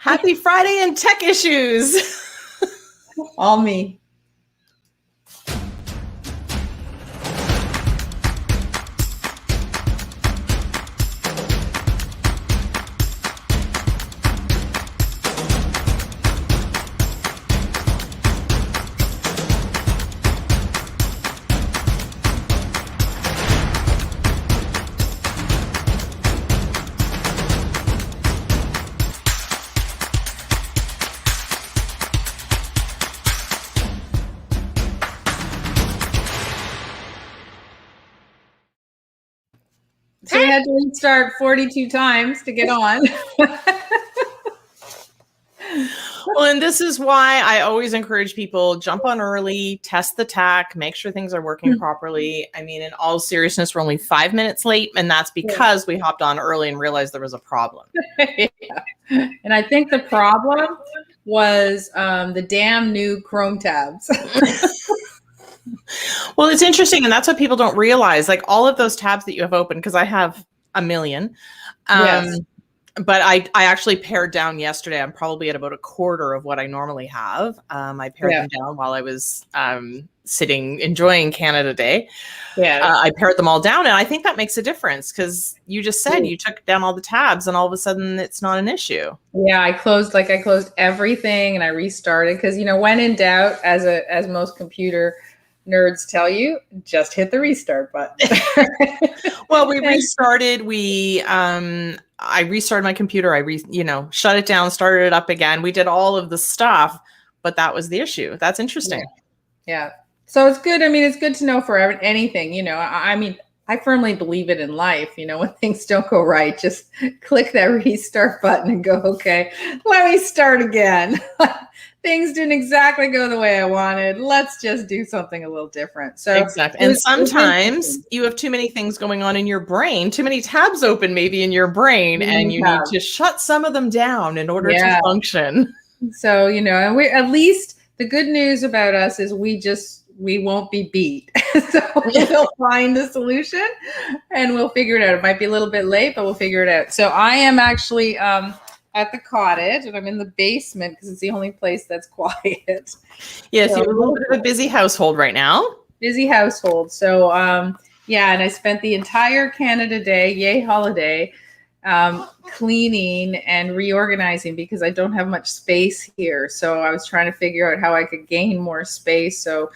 Happy Friday and tech issues. All me. So we had to restart 42 times to get on. Well, and this is why I always encourage people, jump on early, test the tech, make sure things are working properly. I mean, in all seriousness, we're only 5 minutes late, and that's because we hopped on early and realized there was a problem. Yeah. And I think the problem was the damn new Chrome tabs. Well, it's interesting, and that's what people don't realize. Like all of those tabs that you have open, because I have a million. Yes. But I actually pared down yesterday. I'm probably at about a quarter of what I normally have. I pared them down while I was sitting, enjoying Canada Day. Yeah. I pared them all down, and I think that makes a difference because you just said you took down all the tabs, and all of a sudden it's not an issue. Yeah, I closed everything and I restarted because, when in doubt, as most computer nerds tell you, just hit the restart button. Well, we restarted. I restarted my computer. I shut it down, started it up again. We did all of the stuff, but that was the issue. That's interesting. Yeah. So it's good. I mean, it's good to know for anything, I firmly believe it in life. When things don't go right, just click that restart button and go, okay, let me start again. Things didn't exactly go the way I wanted. Let's just do something a little different. So exactly. And sometimes you have too many things going on in your brain, too mmany tabs open maybe in your brain, and you need to shut some of them down in order to function. So, and we, at least the good news about us is we won't be beat. So we'll find the solution and we'll figure it out. It might be a little bit late, but we'll figure it out. So I am actually at the cottage, and I'm in the basement because it's the only place that's quiet. Yes, so, you're a little bit of a busy household right now. Busy household. So and I spent the entire Canada Day, yay holiday, cleaning and reorganizing because I don't have much space here. So I was trying to figure out how I could gain more space. So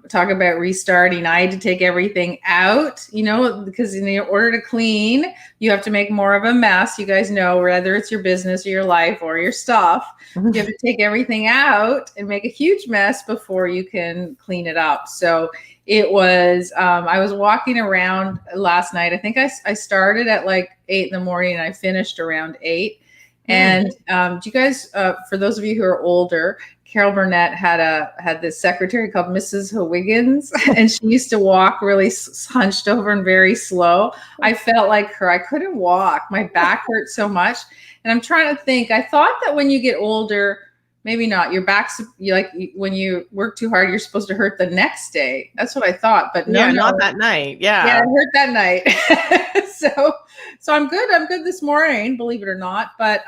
talk about restarting. I had to take everything out, because in order to clean, you have to make more of a mess. You guys know, whether it's your business or your life or your stuff, you have to take everything out and make a huge mess before you can clean it up. So it was, I was walking around last night. I think I started at like 8 a.m. and I finished around 8. And do you guys, for those of you who are older, Carol Burnett had this secretary called Mrs. Higgins, and she used to walk really hunched over and very slow. I felt like her. I couldn't walk. My back hurt so much. And I'm trying to think. I thought that when you get older, maybe not. Your back's when you work too hard, you're supposed to hurt the next day. That's what I thought. But no, not that night. Yeah, it hurt that night. So I'm good. I'm good this morning, believe it or not. But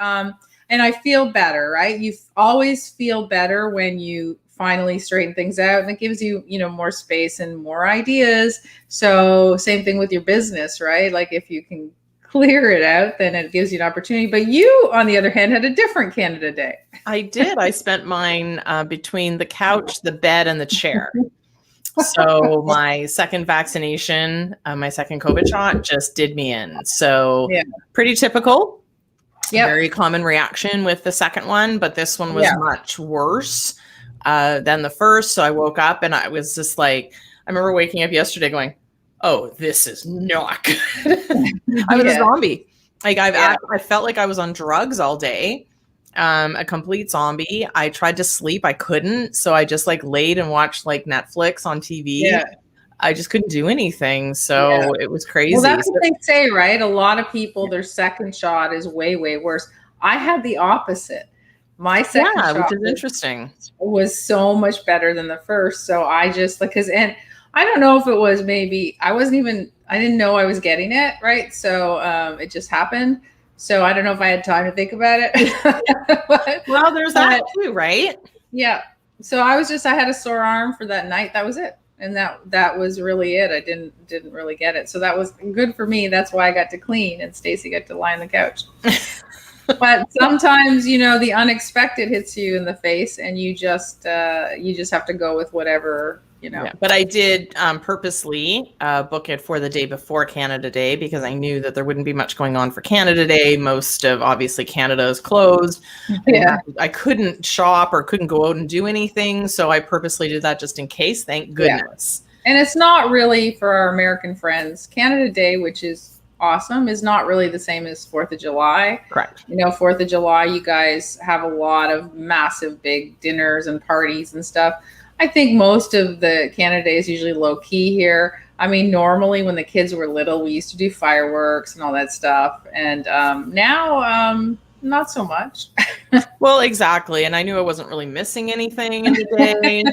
and I feel better, right? You always feel better when you finally straighten things out, and it gives you, more space and more ideas. So same thing with your business, right? Like if you can clear it out, then it gives you an opportunity. But you, on the other hand, had a different Canada Day. I did. I spent mine between the couch, the bed, and the chair. So my second vaccination, my second COVID shot just did me in. So pretty typical. Yep. Very common reaction with the second one, but this one was much worse than the first. So I woke up and I was just like, I remember waking up yesterday going, oh, this is not good. I was a zombie. Like I felt like I was on drugs all day. A complete zombie. I tried to sleep. I couldn't. So I just laid and watched Netflix on TV. Yeah. I just couldn't do anything. So it was crazy. Well, that's what they say, right? A lot of people, their second shot is way, way worse. I had the opposite. My second shot, which is interesting, was so much better than the first. So I just and I don't know if it was maybe I didn't know I was getting it, right? So it just happened. So I don't know if I had time to think about it. Well, there's that too, right? Yeah. So I had a sore arm for that night. That was it. And that was really it. I didn't really get it. So that was good for me. That's why I got to clean and Stacy got to lie on the couch. But sometimes, the unexpected hits you in the face and you just have to go with whatever, Yeah, but I did purposely book it for the day before Canada Day because I knew that there wouldn't be much going on for Canada Day. Most of, obviously, Canada is closed. Yeah. I couldn't shop or couldn't go out and do anything. So I purposely did that just in case. Thank goodness. Yeah. And it's not really for our American friends. Canada Day, which is awesome, is not really the same as 4th of July. Correct. 4th of July, you guys have a lot of massive big dinners and parties and stuff. I think most of the Canada Day is usually low key here. I mean, normally when the kids were little, we used to do fireworks and all that stuff. And now, not so much. Well, exactly. And I knew I wasn't really missing anything in the day.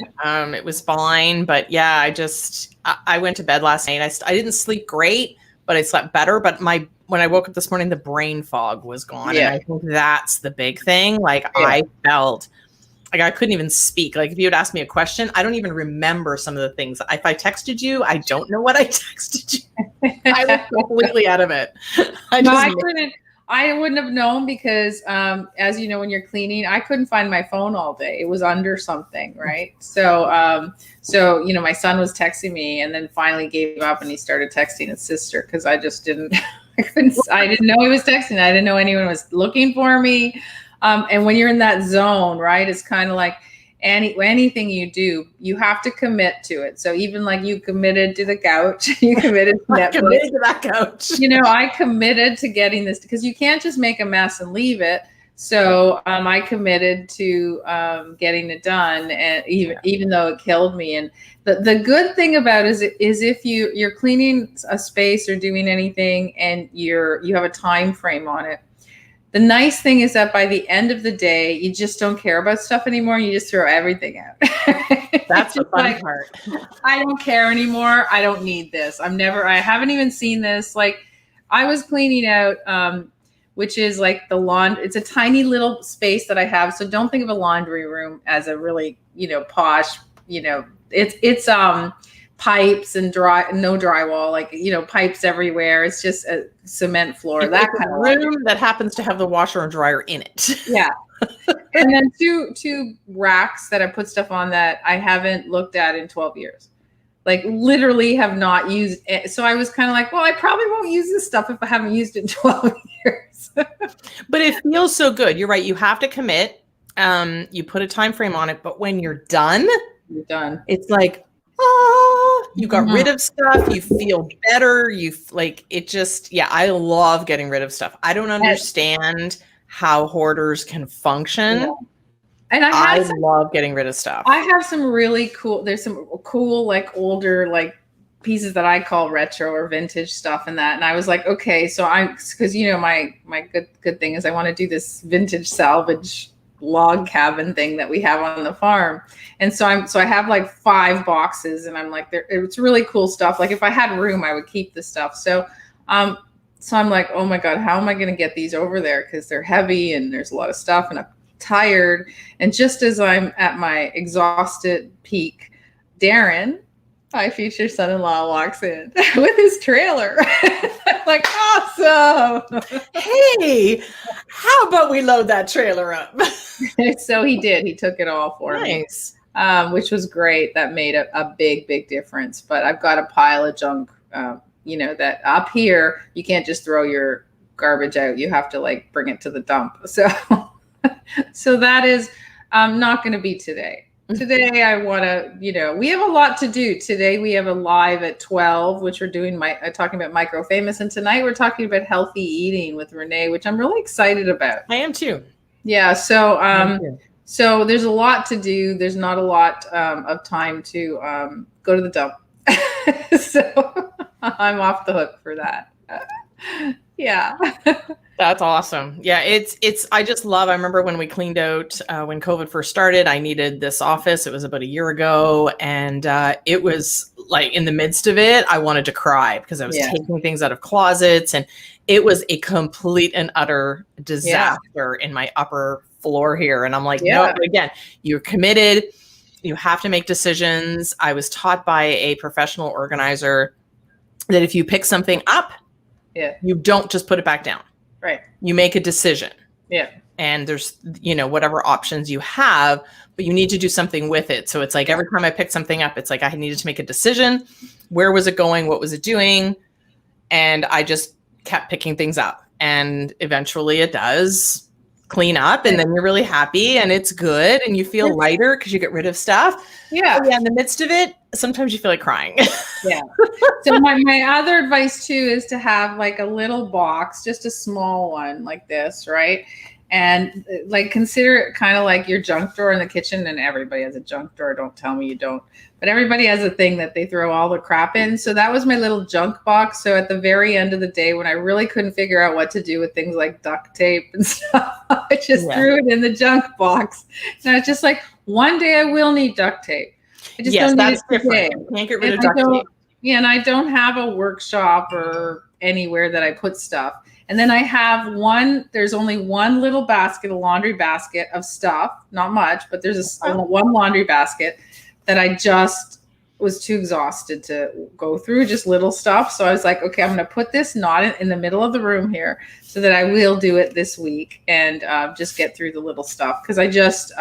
It was fine. But yeah, I went to bed last night. I didn't sleep great, but I slept better. But when I woke up this morning, the brain fog was gone. Yeah. And I think that's the big thing. I felt like I couldn't even speak. Like if you had asked me a question, I don't even remember some of the things. If I texted you, I don't know what I texted you. I was completely out of it. I wouldn't have known because, as you know, when you're cleaning, I couldn't find my phone all day. It was under something, right? So, my son was texting me and then finally gave up and he started texting his sister because I just didn't, I didn't know he was texting. I didn't know anyone was looking for me. And when you're in that zone, right, it's kind of like anything you do, you have to commit to it. So even like you committed to the couch, you committed to Netflix. Committed to that couch. I committed to getting this because you can't just make a mess and leave it. So I committed to getting it done, and even though it killed me. And the good thing about it is if you're cleaning a space or doing anything and you have a time frame on it. The nice thing is that by the end of the day, you just don't care about stuff anymore. You just throw everything out. That's the fun part. I don't care anymore. I don't need this. I haven't even seen this. Like I was cleaning out, which is like the laundry. It's a tiny little space that I have. So don't think of a laundry room as a really, posh, it's pipes and no drywall, like, pipes everywhere. It's just a cement floor. That kind of room that happens to have the washer and dryer in it. Yeah. And then two racks that I put stuff on that I haven't looked at in 12 years. Like literally have not used it. So I was kind of like, well, I probably won't use this stuff if I haven't used it in 12 years. But it feels so good. You're right. You have to commit. You put a time frame on it, but when you're done, it's like, you got rid of stuff. You feel better. I love getting rid of stuff. I don't understand how hoarders can function. Yeah. And I love getting rid of stuff. I have some really cool, there's some cool, like older, like pieces that I call retro or vintage stuff and that. And I was like, okay, so because my good thing is I want to do this vintage salvage log cabin thing that we have on the farm. And so I have like 5 boxes and I'm like, it's really cool stuff. Like if I had room, I would keep the stuff. So I'm like, oh my God, how am I going to get these over there? Because they're heavy and there's a lot of stuff and I'm tired. And just as I'm at my exhausted peak, Darren, my future son-in-law, walks in with his trailer. I'm like, awesome. Hey, how about we load that trailer up? So he did. He took it all for me, which was great. That made a big, big difference. But I've got a pile of junk, that up here, you can't just throw your garbage out. You have to like bring it to the dump. So that is not going to be today. Today, I want to, we have a lot to do. Today, we have a live at 12, which we're doing talking about Micro Famous. And tonight, we're talking about healthy eating with Renee, which I'm really excited about. I am too. Yeah. So there's a lot to do. There's not a lot of time to go to the dump. So I'm off the hook for that. Yeah. That's awesome. Yeah, I just love, I remember when we cleaned out, when COVID first started, I needed this office. It was about a year ago. And it was like in the midst of it, I wanted to cry because I was taking things out of closets and it was a complete and utter disaster in my upper floor here. And I'm like, no, again, you're committed. You have to make decisions. I was taught by a professional organizer that if you pick something up, you don't just put it back down. Right. You make a decision. Yeah. And there's, whatever options you have, but you need to do something with it. So it's like every time I picked something up, it's like I needed to make a decision. Where was it going? What was it doing? And I just kept picking things up. And eventually it does clean up, and then you're really happy and it's good and you feel lighter because you get rid of stuff. Yeah. But in the midst of it, sometimes you feel like crying. Yeah. So my other advice too is to have like a little box, just a small one like this, right? And like consider it kind of like your junk drawer in the kitchen. And everybody has a junk drawer. Don't tell me you don't. But everybody has a thing that they throw all the crap in. So that was my little junk box. So at the very end of the day, when I really couldn't figure out what to do with things like duct tape and stuff, I just threw it in the junk box. And I was just like, one day I will need duct tape. I just don't need it today. You can't get rid of duct tape. Yeah, and I don't have a workshop or anywhere that I put stuff. And then I have there's only one little basket, a laundry basket of stuff, not much, but there's one laundry basket that I just was too exhausted to go through, just little stuff. So I was like, okay, I'm going to put this not in the middle of the room here so that I will do it this week and just get through the little stuff. Because I just,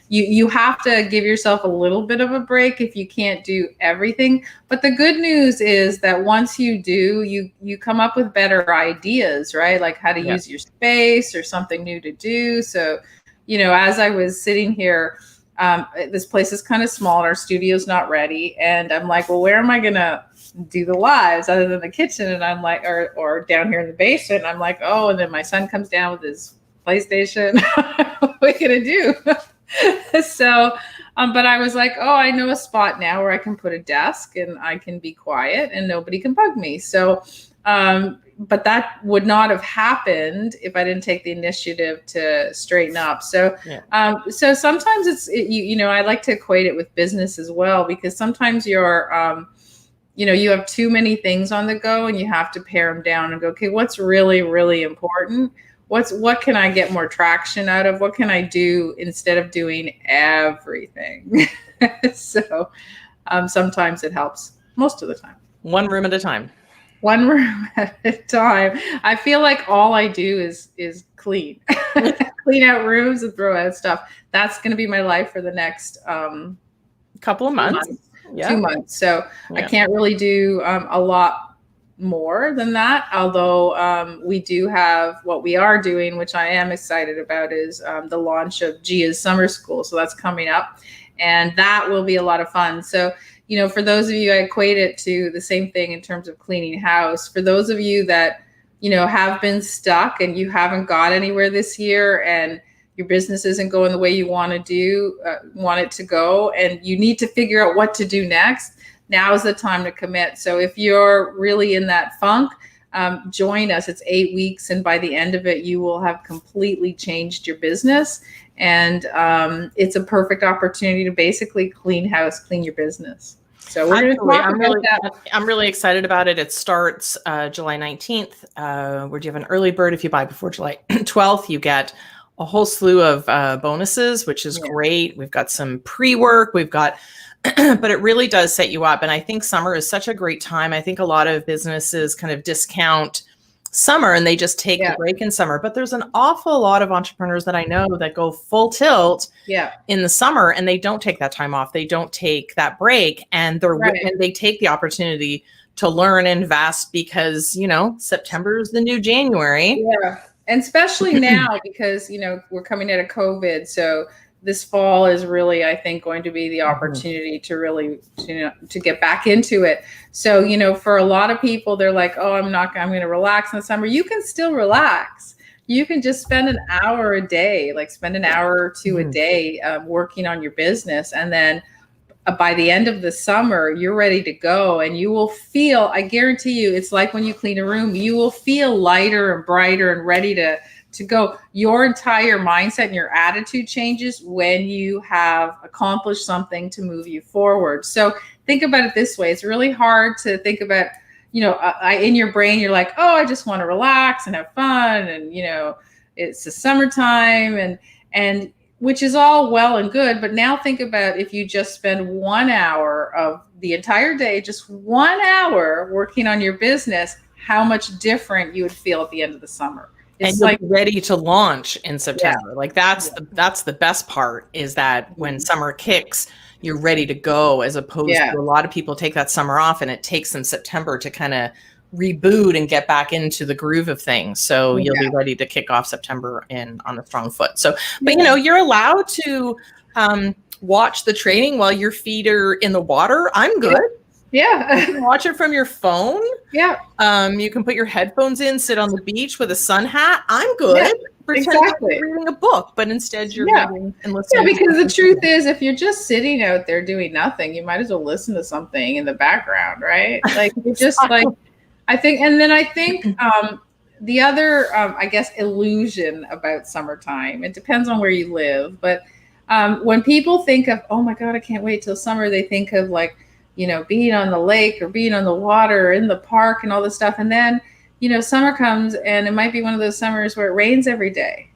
you have to give yourself a little bit of a break if you can't do everything. But the good news is that once you do, you come up with better ideas, right? Like how to use your space or something new to do. So, as I was sitting here, this place is kind of small and our studio's not ready. And I'm like, well, where am I going to do the lives other than the kitchen? And I'm like, or down here in the basement. And I'm like, oh, and then my son comes down with his PlayStation. What are we going to do? So, but I was like, oh, I know a spot now where I can put a desk and I can be quiet and nobody can bug me. So, but that would not have happened if I didn't take the initiative to straighten up. So, so sometimes I like to equate it with business as well, because sometimes you're, you have too many things on the go and you have to pare them down and go, okay, what's really, really important? What can I get more traction out of? What can I do instead of doing everything? So, sometimes it helps, most of the time. One room at a time. One room at a time. I feel like all I do is clean, clean out rooms and throw out stuff. That's going to be my life for the next couple of months. 2 months. So I can't really do a lot more than that. Although we do have what we are doing, which I am excited about, is the launch of Gia's summer school. So that's coming up, and that will be a lot of fun. So, for those of you, I equate it to the same thing in terms of cleaning house. For those of you that, have been stuck and you haven't got anywhere this year and your business isn't going the way you want it to go, and you need to figure out what to do next, now is the time to commit. So if you're really in that funk, join us. It's 8 weeks. And by the end of it, you will have completely changed your business. And it's a perfect opportunity to basically clean house, clean your business. So we're going to talk about that. I'm really excited about it. It starts July 19th, where you have an early bird. If you buy before July 12th, you get a whole slew of bonuses, which is great. We've got some pre-work. We've got, but it really does set you up. And I think summer is such a great time. I think a lot of businesses kind of discount summer and they just take a break in summer. But there's an awful lot of entrepreneurs that I know that go full tilt in the summer and they don't take that time off. They don't take that break, and and they take the opportunity to learn and invest because, September is the new January. Yeah. And especially now because, we're coming out of COVID. So this fall is really, I think, going to be the opportunity to really, to get back into it. So, for a lot of people, they're like, oh, I'm going to relax in the summer. You can still relax. You can just spend an hour a day, spend an hour or two a day working on your business. And then by the end of the summer, you're ready to go, and you will feel, I guarantee you, it's like when you clean a room, you will feel lighter and brighter and ready to go. Your entire mindset and your attitude changes when you have accomplished something to move you forward. So think about it this way. It's really hard to think about, in your brain, you're like, oh, I just want to relax and have fun. And, it's the summertime and which is all well and good. But now think about if you just spend 1 hour of the entire day, just 1 hour working on your business, how much different you would feel at the end of the summer. It's and you'll be ready to launch in September. Like that's the best part, is that when summer kicks, you're ready to go, as opposed to a lot of people take that summer off and it takes them September to kind of reboot and get back into the groove of things. So you'll be ready to kick off September and on a strong foot. So, but you're allowed to watch the training while your feet are in the water. I'm good. Yeah. You can watch it from your phone. Yeah. You can put your headphones in, sit on the beach with a sun hat. I'm good. Yeah, pretend you're reading a book, but instead you're reading and listening. Yeah, because the truth is, if you're just sitting out there doing nothing, you might as well listen to something in the background, right? Like you're just like, I think the other, I guess, illusion about summertime, it depends on where you live, but when people think of, oh my God, I can't wait till summer, they think of like, being on the lake or being on the water or in the park and all this stuff. And then, summer comes and it might be one of those summers where it rains every day.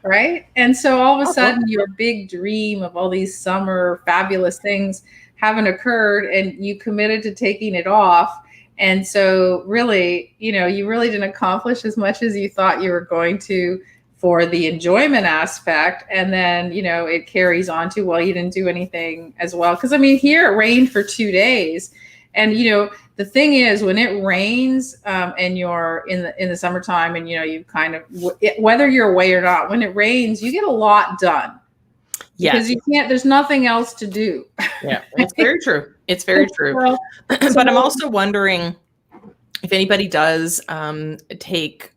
Right. And so all of a sudden your big dream of all these summer fabulous things haven't occurred and you committed to taking it off. And so really, you really didn't accomplish as much as you thought you were going to for the enjoyment aspect. And then, it carries on to, well, you didn't do anything as well. Because here it rained for 2 days. And, the thing is, when it rains and you're in the summertime and, you kind of, whether you're away or not, when it rains, you get a lot done. Yeah. Because you can't, there's nothing else to do. Yeah, it's very true. It's very true. But I'm also wondering if anybody does take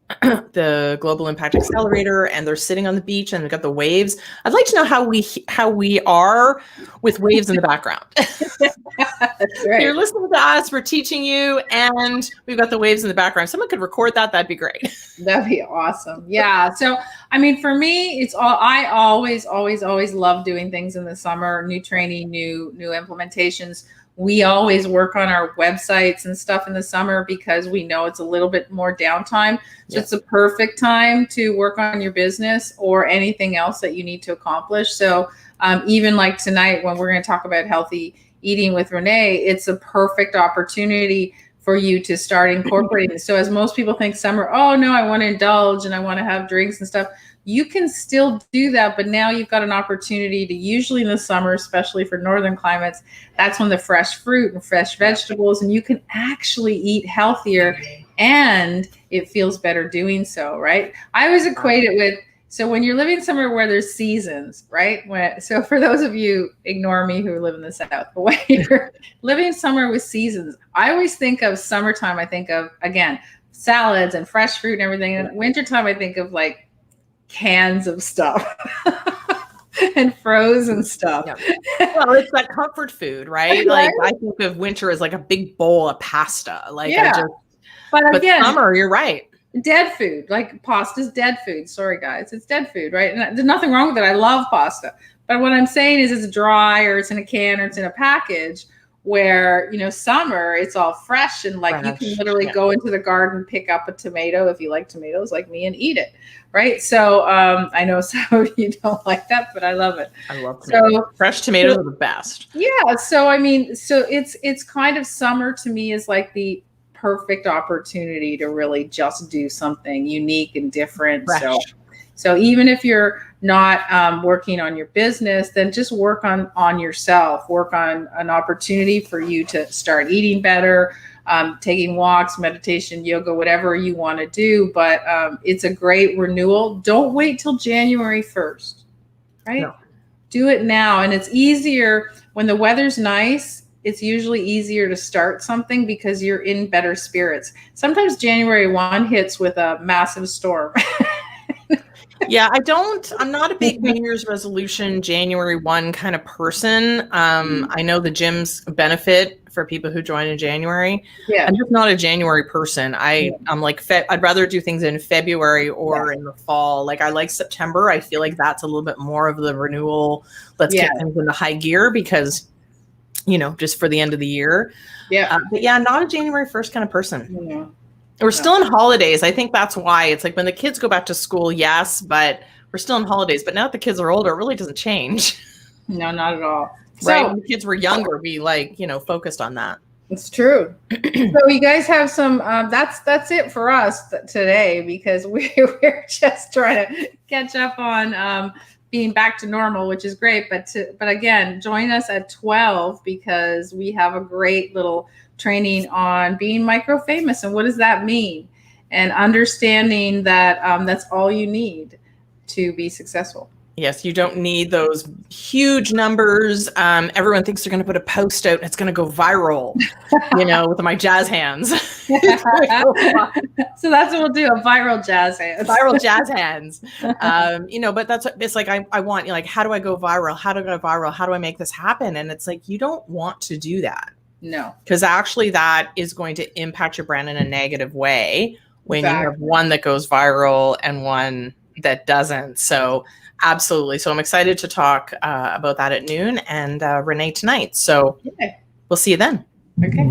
the Global Impact Accelerator and they're sitting on the beach and they've got the waves. I'd like to know how we are with waves in the background. That's right. You're listening to us, we're teaching you, and we've got the waves in the background. Someone could record that. That'd be great. That'd be awesome. Yeah. So, for me, I always love doing things in the summer, new training, new implementations. We always work on our websites and stuff in the summer because we know it's a little bit more downtime. So it's a perfect time to work on your business or anything else that you need to accomplish. So even like tonight, when we're going to talk about healthy eating with Renee, it's a perfect opportunity for you to start incorporating. So as most people think summer, oh no, I want to indulge and I want to have drinks and stuff. You can still do that, but now you've got an opportunity to, usually in the summer, especially for northern climates, that's when the fresh fruit and fresh vegetables, and you can actually eat healthier and it feels better doing so, right? I always equate it with, so when you're living somewhere where there's seasons, right? So for those of you, ignore me who live in the South, but when you're living somewhere with seasons, I always think of summertime, I think of, again, salads and fresh fruit and everything. And wintertime, I think of like cans of stuff and frozen stuff. Yeah. Well, it's that comfort food, right? Like I think of winter as like a big bowl of pasta. Like but again, summer, you're right. Dead food, like pasta's dead food. Sorry guys, it's dead food, right? And there's nothing wrong with it. I love pasta. But what I'm saying is it's dry or it's in a can or it's in a package. Where, summer, it's all fresh and like you can literally go into the garden, pick up a tomato if you like tomatoes like me and eat it. Right. So I know some of you don't like that, but I love it. I love tomatoes. So fresh tomatoes are the best. Yeah. So, so it's kind of summer to me is like the perfect opportunity to really just do something unique and different. Fresh. So even if you're not working on your business, then just work on yourself, work on an opportunity for you to start eating better, taking walks, meditation, yoga, whatever you want to do. But it's a great renewal. Don't wait till January 1st, right? No. Do it now. And it's easier when the weather's nice. It's usually easier to start something because you're in better spirits. Sometimes January 1 hits with a massive storm. Yeah, I'm not a big New Year's resolution, January 1 kind of person. I know the gyms benefit for people who join in January. Yeah. I'm just not a January person. I'm like, I'd rather do things in February or in the fall. Like I like September. I feel like that's a little bit more of the renewal. Let's get things into high gear because just for the end of the year. Yeah. But yeah, not a January 1st kind of person. Yeah. We're still in holidays. I think that's why it's like when the kids go back to school, yes, but we're still in holidays. But now that the kids are older, it really doesn't change. No, not at all. Right. So, when the kids were younger, we focused on that. It's true. So you guys have some, that's it for us today, because we're just trying to catch up on being back to normal, which is great. But again, join us at 12, because we have a great little training on being micro famous and what does that mean, and understanding that that's all you need to be successful. Yes, you don't need those huge numbers. Everyone thinks they're going to put a post out and it's going to go viral, with my jazz hands. So that's what we'll do, a viral jazz hands. Viral jazz hands. But it's like, I want, how do I go viral? How do I go viral? How do I make this happen? And it's like, you don't want to do that. No. Because actually that is going to impact your brand in a negative way when you have one that goes viral and one that doesn't. So absolutely. So I'm excited to talk about that at noon and Renee tonight. So we'll see you then. Okay.